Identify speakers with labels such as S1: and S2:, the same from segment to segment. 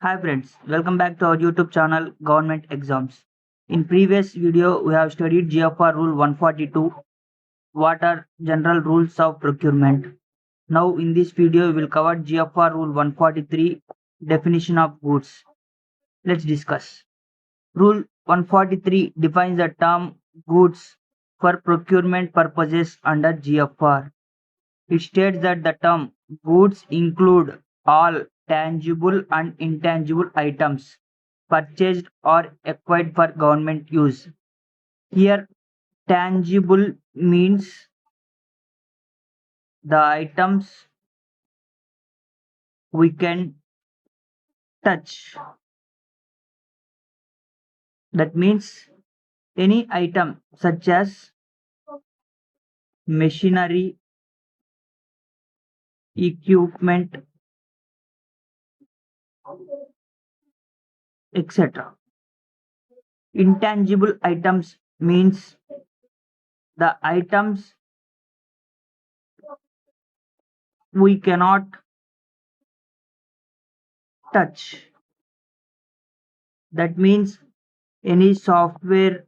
S1: Hi friends, welcome back to our YouTube channel Government Exams. In previous video, we have studied GFR Rule 142, what are general rules of procurement. Now in this video, we will cover GFR Rule 143, definition of goods. Let's discuss. Rule 143 defines the term goods for procurement purposes under GFR. It states that the term goods include all tangible and intangible items purchased or acquired for government use. Here, tangible means the items we can touch. That means any item such as machinery, equipment, etc. Intangible items means the items we cannot touch. That means any software,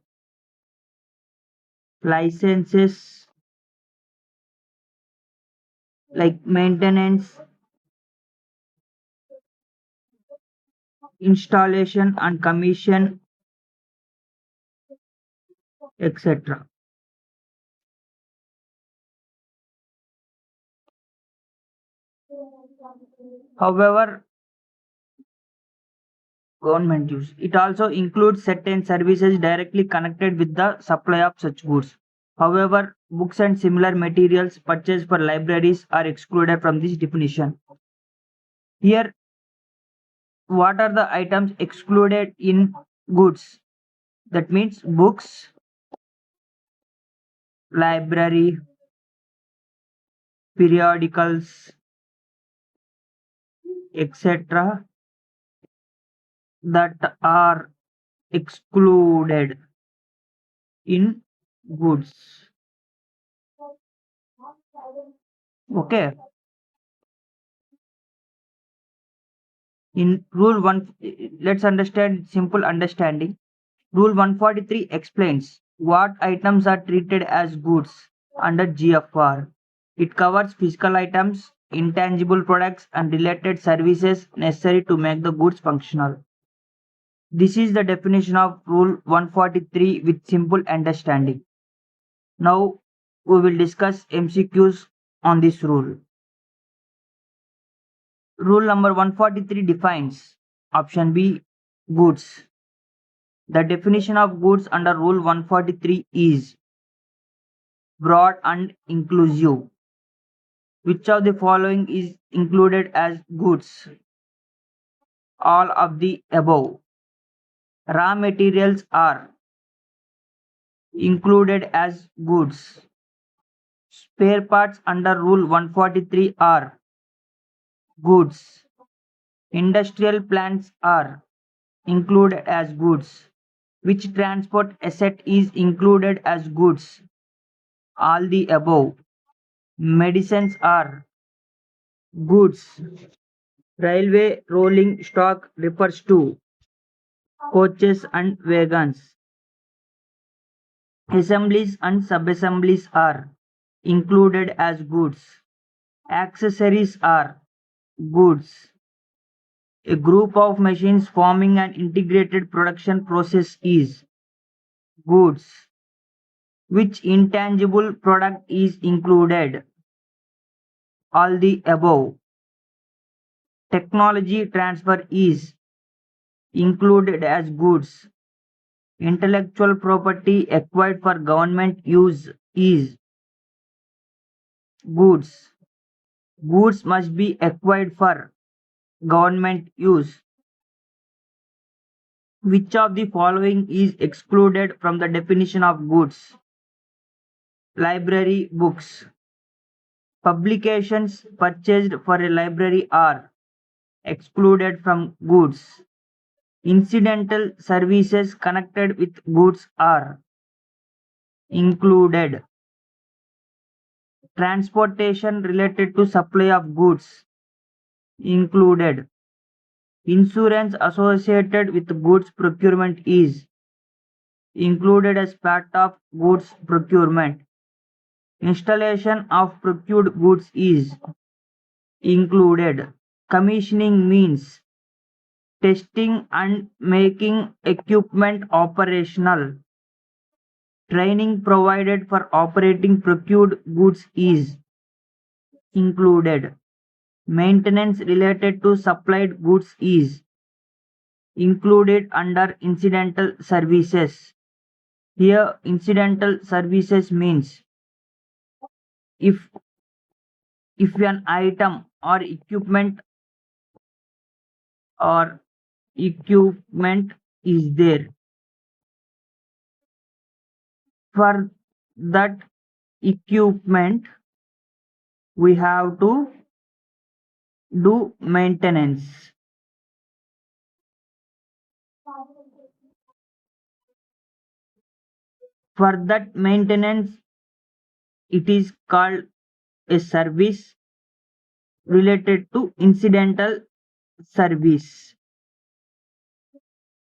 S1: licenses like maintenance, installation and commission, etc. However, government use. It also includes certain services directly connected with the supply of such goods. However, books and similar materials purchased for libraries are excluded from this definition. Here, what are the items excluded in goods? That means books, library, periodicals, etc. that are excluded in goods. Okay. In rule 1, let's understand simple understanding. Rule 143 explains what items are treated as goods under GFR. It covers physical items, intangible products, and related services necessary to make the goods functional. This is the definition of Rule 143 with simple understanding. Now we will discuss MCQs on this rule. Rule number 143 defines option B, goods. The definition of goods under Rule 143 is broad and inclusive. Which of the following is included as goods? All of the above. Raw materials are included as goods. Spare parts under Rule 143 are goods. Industrial plants are included as goods. Which transport asset is included as goods? All the above. Medicines are goods. Railway rolling stock refers to coaches and wagons. Assemblies and sub-assemblies are included as goods. Accessories are goods. A group of machines forming an integrated production process is goods. Which intangible product is included? All the above. Technology transfer is included as goods. Intellectual property acquired for government use is goods. Goods must be acquired for government use. Which of the following is excluded from the definition of goods? Library books. Publications purchased for a library are excluded from goods. Incidental services connected with goods are included. Transportation related to supply of goods included. Insurance associated with goods procurement is included as part of goods procurement. Installation of procured goods is included. Commissioning means testing and making equipment operational. Training provided for operating procured goods is included. Maintenance related to supplied goods is included under incidental services. Here, incidental services means if an item or equipment is there, for that equipment we have to do maintenance. For that maintenance, it is called a service related to incidental service.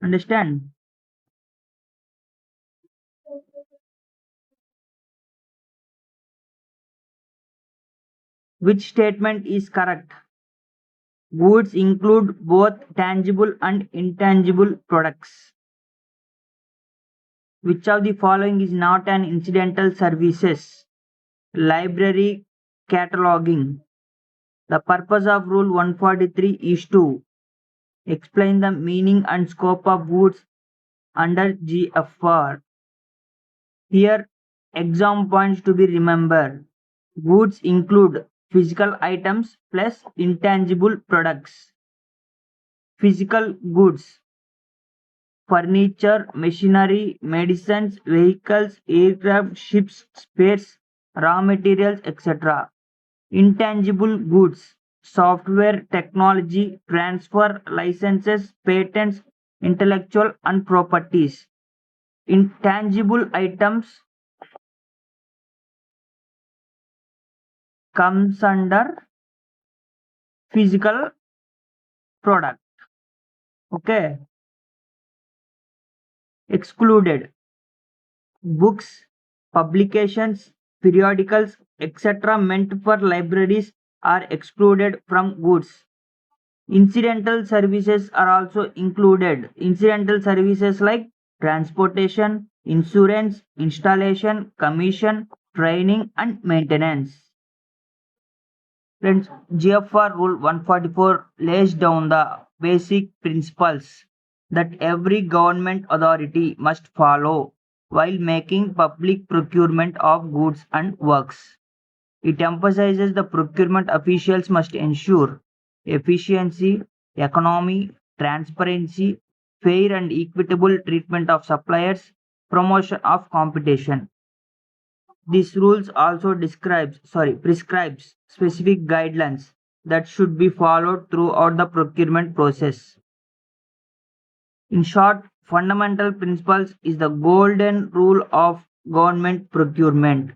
S1: Understand? Which statement is correct? Goods include both tangible and intangible products. Which of the following is not an incidental services? Library cataloging. The purpose of Rule 143 is to explain the meaning and scope of goods under GFR. Here, exam points to be remembered. Goods include physical items plus intangible products. Physical goods: furniture, machinery, medicines, vehicles, aircraft, ships, spares, raw materials, etc. Intangible goods: software, technology, transfer, licenses, patents, intellectual and properties. Intangible items comes under physical product. Okay. Excluded: books, publications, periodicals, etc. meant for libraries are excluded from goods. Incidental services are also included. Incidental services like transportation, insurance, installation, commission, training and maintenance. Friends, GFR Rule 144 lays down the basic principles that every government authority must follow while making public procurement of goods and works. It emphasizes the procurement officials must ensure efficiency, economy, transparency, fair and equitable treatment of suppliers, promotion of competition. These rules also prescribes specific guidelines that should be followed throughout the procurement process. In short, fundamental principles is the golden rule of government procurement.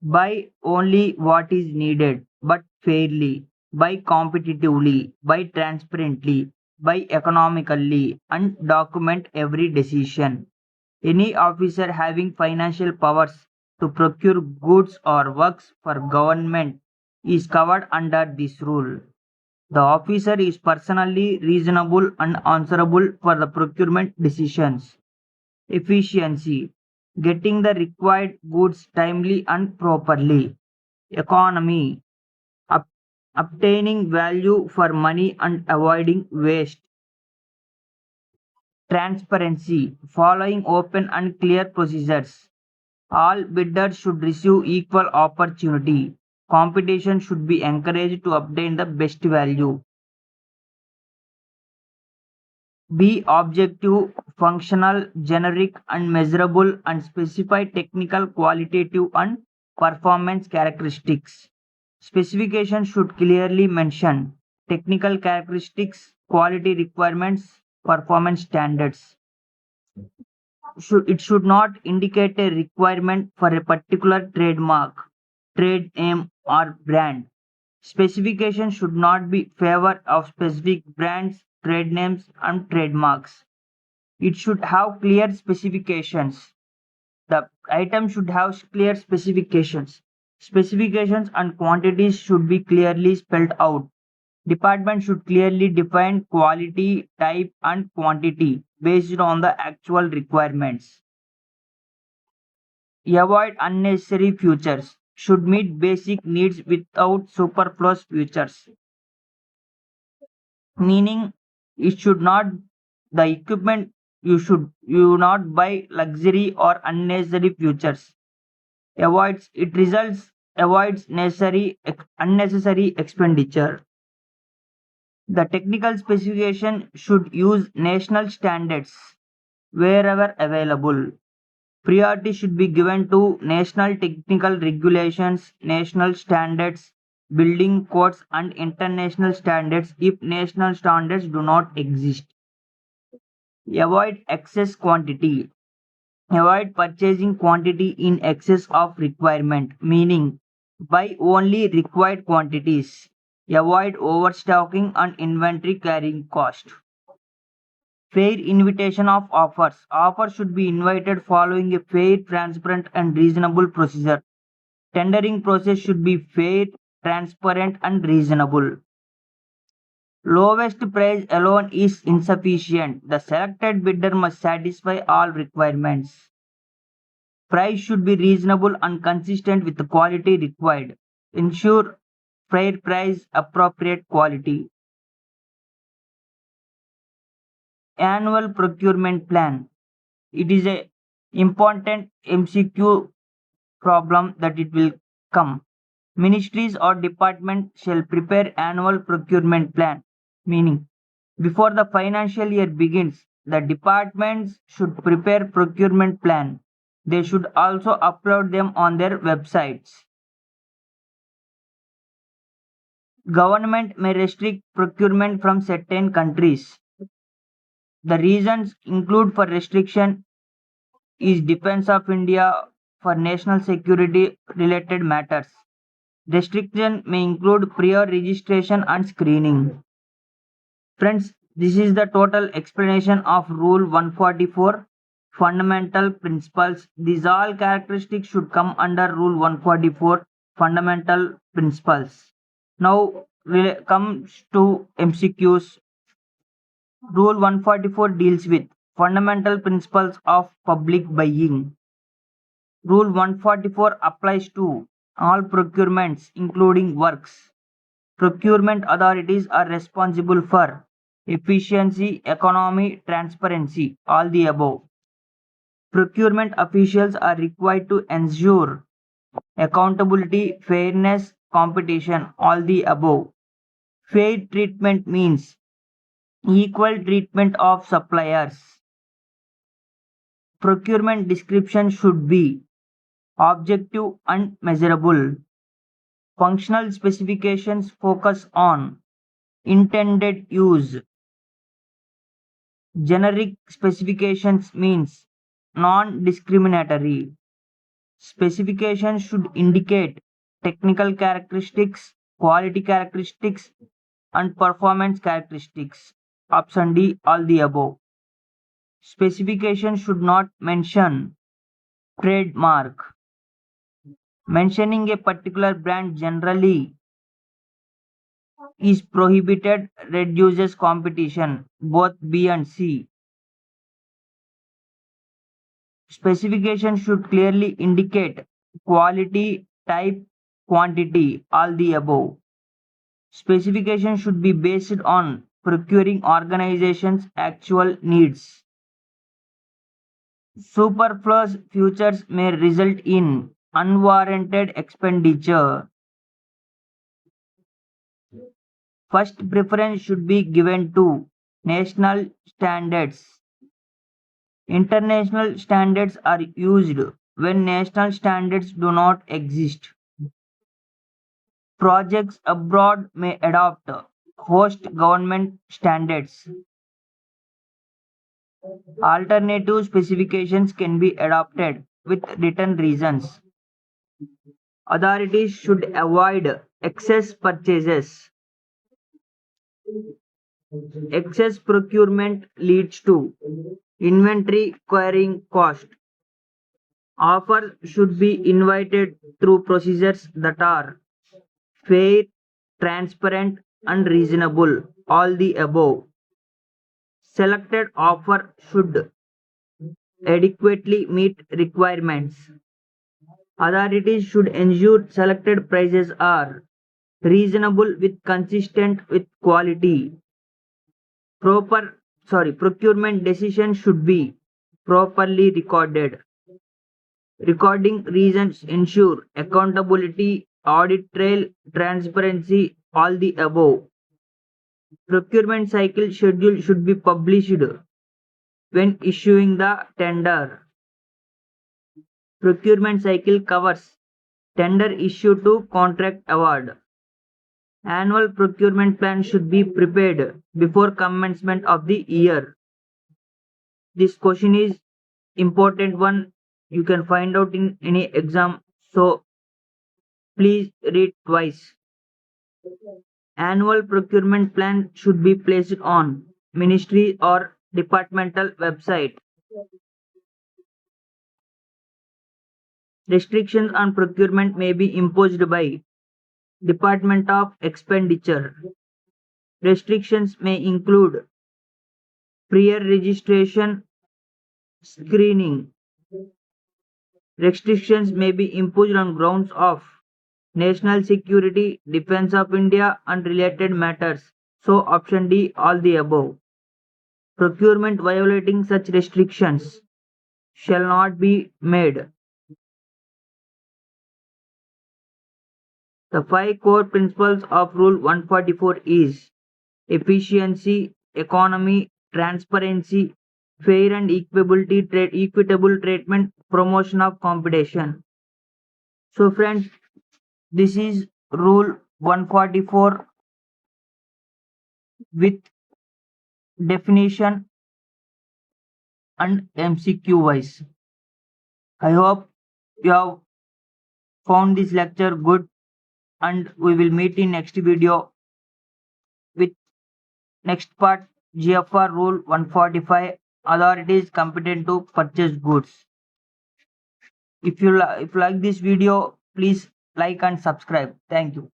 S1: Buy only what is needed, but fairly. Buy competitively. Buy transparently. Buy economically, and document every decision. Any officer having financial powers to procure goods or works for government is covered under this rule. The officer is personally reasonable and answerable for the procurement decisions. Efficiency: getting the required goods timely and properly. Economy: ob- obtaining value for money and avoiding waste. Transparency: following open and clear procedures. All bidders should receive equal opportunity. Competition should be encouraged to obtain the best value. Be objective, functional, generic, and measurable, and specify technical, qualitative, and performance characteristics. Specifications should clearly mention technical characteristics, quality requirements, performance standards. It should not indicate a requirement for a particular trademark, trade name, or brand. Specifications should not be favor of specific brands, trade names, and trademarks. It should have clear specifications. The item should have clear specifications. Specifications and quantities should be clearly spelled out. Department should clearly define quality, type, and quantity based on the actual requirements. Avoid unnecessary features. Should meet basic needs without superfluous features. Meaning, it should not the equipment you not buy luxury or unnecessary features. Avoids unnecessary expenditure. The technical specification should use national standards wherever available. Priority should be given to national technical regulations, national standards, building codes, and international standards if national standards do not exist. Avoid excess quantity. Avoid purchasing quantity in excess of requirement, meaning buy only required quantities. Avoid overstocking and inventory carrying cost. Fair invitation of offers. Offers should be invited following a fair, transparent, and reasonable procedure. Tendering process should be fair, transparent, and reasonable. Lowest price alone is insufficient. The selected bidder must satisfy all requirements. Price should be reasonable and consistent with the quality required. Ensure fair price, appropriate quality. Annual procurement plan. It is a important MCQ problem that it will come. Ministries or departments shall prepare annual procurement plan, meaning before the financial year begins, the departments should prepare procurement plan. They should also upload them on their websites. Government may restrict procurement from certain countries. The reasons include for restriction is defense of India for national security related matters. Restriction may include prior registration and screening. Friends, this is the total explanation of Rule 144, Fundamental Principles. These all characteristics should come under Rule 144, Fundamental Principles. Now, comes to MCQs. Rule 144 deals with fundamental principles of public buying. Rule 144 applies to all procurements, including works. Procurement authorities are responsible for efficiency, economy, transparency, all the above. Procurement officials are required to ensure accountability, fairness, competition, all the above. Fair treatment means equal treatment of suppliers. Procurement description should be objective and measurable. Functional specifications focus on intended use. Generic specifications means non-discriminatory. Specifications should indicate technical characteristics, quality characteristics, and performance characteristics. Option D, all the above. Specification should not mention trademark. Mentioning a particular brand generally is prohibited, reduces competition, both B and C. Specification should clearly indicate quality, type, quantity, all the above. Specification should be based on procuring organizations' actual needs. Superfluous features may result in unwarranted expenditure. First preference should be given to national standards. International standards are used when national standards do not exist. Projects abroad may adopt host government standards. Alternative specifications can be adopted with written reasons. Authorities should avoid Excess purchases. Excess procurement leads to inventory carrying cost. Offers should be invited through procedures that are fair, transparent, and reasonable. All the above. Selected offer should adequately meet requirements. Authorities should ensure selected prices are reasonable with consistent with quality. Procurement decisions should be properly recorded. Recording reasons ensure accountability, audit trail, transparency, all the above. Procurement cycle schedule should be published when issuing the tender. Procurement cycle covers tender issue to contract award. Annual procurement plan should be prepared before commencement of the year. This question is important one. You can find out in any exam, so please read twice. Annual procurement plan should be placed on ministry or departmental website. Restrictions on procurement may be imposed by Department of Expenditure. Restrictions may include prior registration, screening. Restrictions may be imposed on grounds of national security, defense of India, and related matters. So, option D, all the above. Procurement violating such restrictions shall not be made. The 5 core principles of Rule 144 is efficiency, economy, transparency, fair and equitable treatment, promotion of competition. So friends, this is Rule 144 with definition and MCQ wise. I hope you have found this lecture good, and we will meet in next video with next part, GFR Rule 145, authorities competent to purchase goods. If you like this video, please like and subscribe. Thank you.